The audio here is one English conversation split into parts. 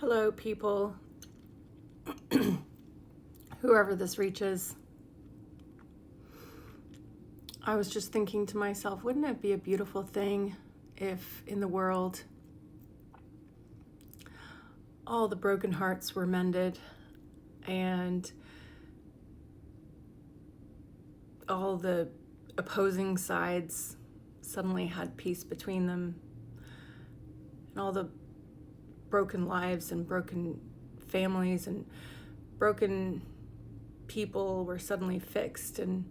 Hello, people, whoever this reaches. I was just thinking to myself, wouldn't it be a beautiful thing if in the world all the broken hearts were mended and all the opposing sides suddenly had peace between them, and all the broken lives and broken families and broken people were suddenly fixed, and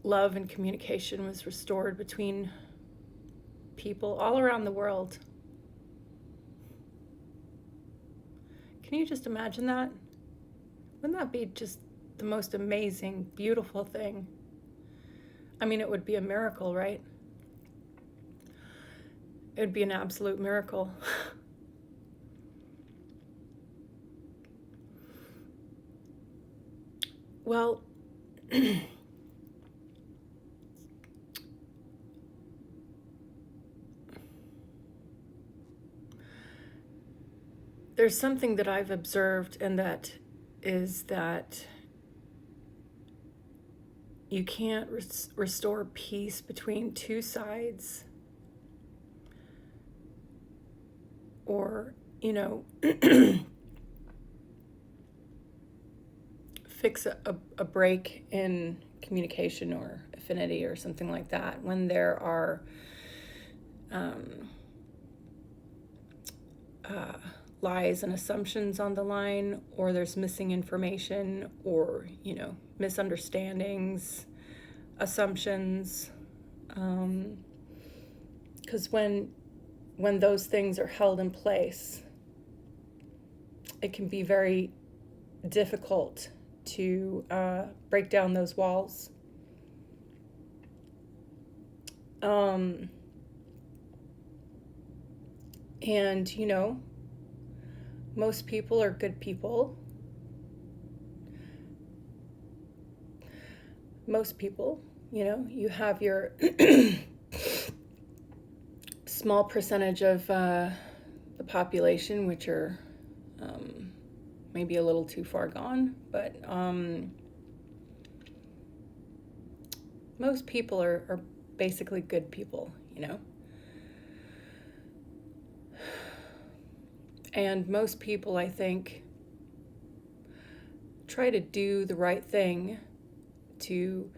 love and communication was restored between people all around the world. Can you just imagine that? Wouldn't that be just the most amazing, beautiful thing? I mean, it would be a miracle, right? It would be an absolute miracle. Well, there's something that I've observed, and that is that you can't restore peace between two sides, or, fix a break in communication or affinity or something like that when there are lies and assumptions on the line, or there's missing information, or misunderstandings, assumptions, because when those things are held in place, it can be very difficult to break down those walls. And most people are good people. Most people, you have your small percentage of the population, which are maybe a little too far gone, but most people are basically good people, And most people, I think, try to do the right thing to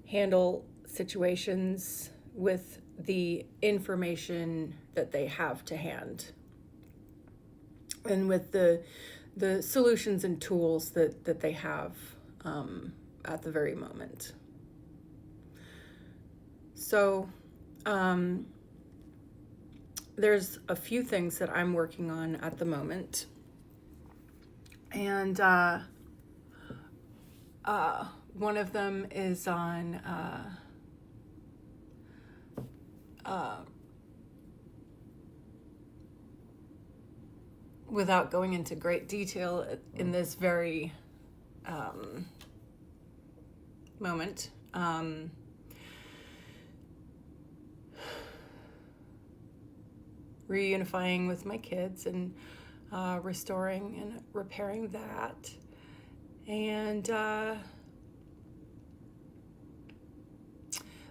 handle situations with the information that they have to hand, and with the solutions and tools that they have at the very moment. So there's a few things that I'm working on at the moment, and one of them is on without going into great detail in this very moment, reunifying with my kids and restoring and repairing that. And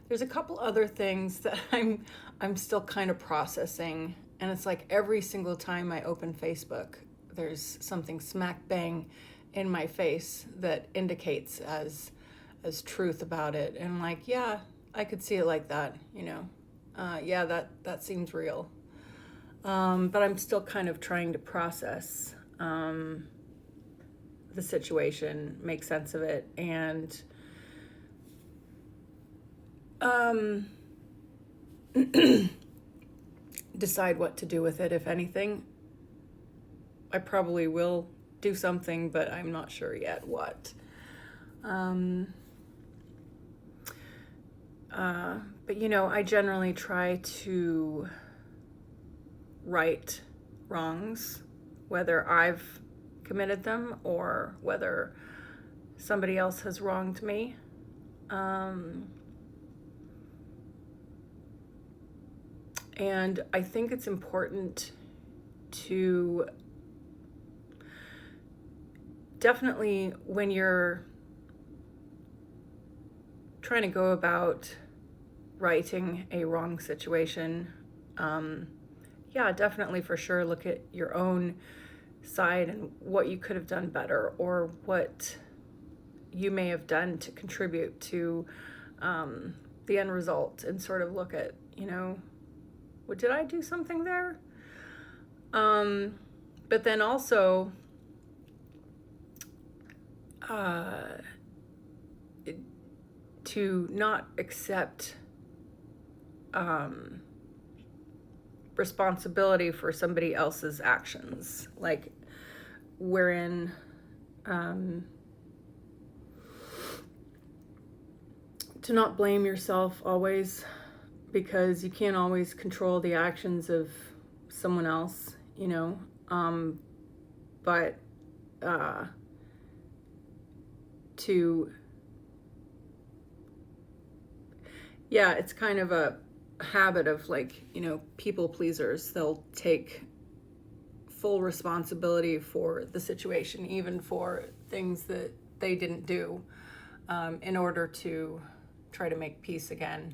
there's a couple other things that I'm still kind of processing, and it's like every single time I open Facebook, there's something smack bang in my face that indicates as truth about it, and I'm like, yeah, I could see it like that, yeah, that seems real. But I'm still kind of trying to process the situation, make sense of it, and decide what to do with it, if anything. I probably will do something, but I'm not sure yet what. But I generally try to right wrongs, whether I've committed them or whether somebody else has wronged me. And I think it's important to definitely, when you're trying to go about righting a wrong situation, yeah, definitely for sure look at your own side and what you could have done better, or what you may have done to contribute to the end result, and sort of look at, what did I do something there? But then also to not accept responsibility for somebody else's actions, like wherein to not blame yourself always, because you can't always control the actions of someone else, but it's kind of a habit of, like, people pleasers. They'll take full responsibility for the situation, even for things that they didn't do, in order to try to make peace again.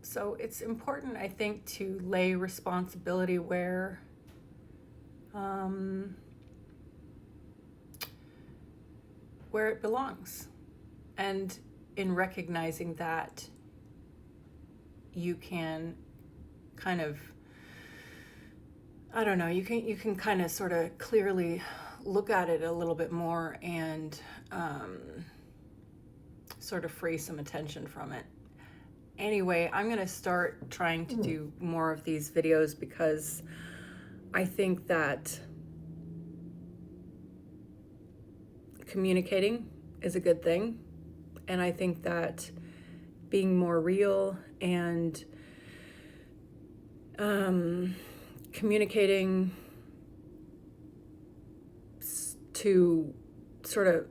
So it's important, I think, to lay responsibility where it belongs, and in recognizing that you can kind of, I don't know, you can kind of sort of clearly look at it a little bit more, and sort of free some attention from it. Anyway, I'm going to start trying to do more of these videos, because I think that communicating is a good thing. And I think that being more real and communicating to sort of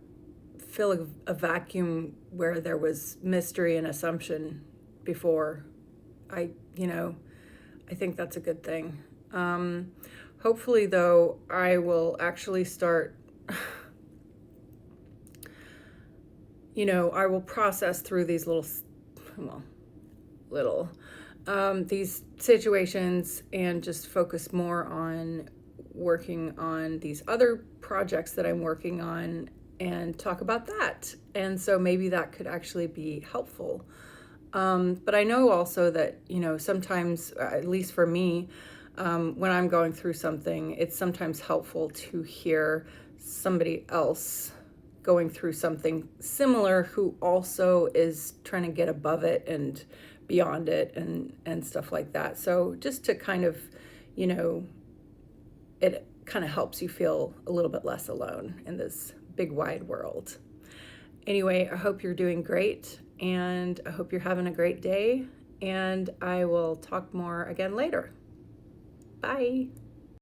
fill a vacuum where there was mystery and assumption before, I think that's a good thing. Hopefully, though, I will actually start, I will process through these these situations, and just focus more on working on these other projects that I'm working on, and talk about that. And so maybe that could actually be helpful. But I know also that, sometimes, at least for me, when I'm going through something, it's sometimes helpful to hear somebody else going through something similar, who also is trying to get above it and beyond it, and stuff like that. So just to kind of, it kind of helps you feel a little bit less alone in this big wide world. Anyway, I hope you're doing great, and I hope you're having a great day, and I will talk more again later. Bye.